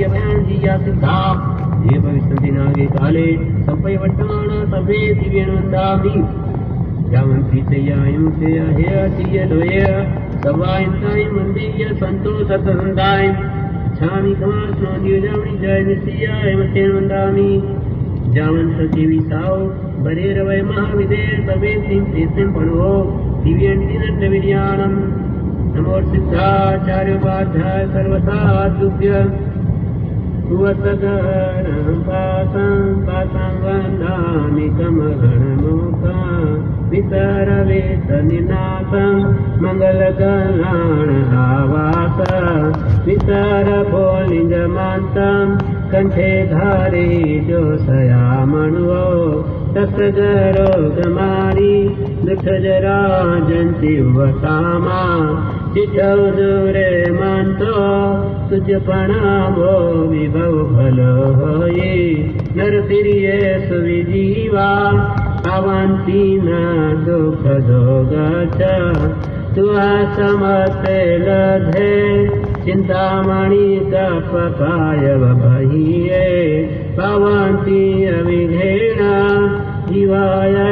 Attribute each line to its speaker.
Speaker 1: अभ्यान जीया सिद्धा ये भविष्यन्ति नागे काले संपयवट्टमाना तभे दिव्येन वन्दामि यावन्ति चयायं ते अहेयतिय लोय सवायन्ताय मन्दिय संतो सतसन्ताय छामि कमास्नो दिवजामि जय निसियाय मतेन वन्दामि जावन्त देवी साओ बरेरवय महाविदेर तवे सिंह तेसिं पणो दिव्यन्ति नटविर्याणम् नमो सिद्धाचार्य उपाध्याय सर्वसाधुभ्य सुवत्सगणं पासं वन्दामि कमगणमोका विसरवेतनिनाथं मङ्गलकल्याणहावास विसरभोलिङ्गमान्तं कंठे धारे जोषयामणुवो तस्गरोगमारी दुःखजरा जन्ति वसामा चिठौ दूरे मंतो तुझ प्रणामो विभव भलो होये नरतिरिये सुविजीवा अवन्ति न दुःख जोगच तुआ समते लधे चिंतामणि कपकाय बहिये पवन्ति अविघेन जीवाय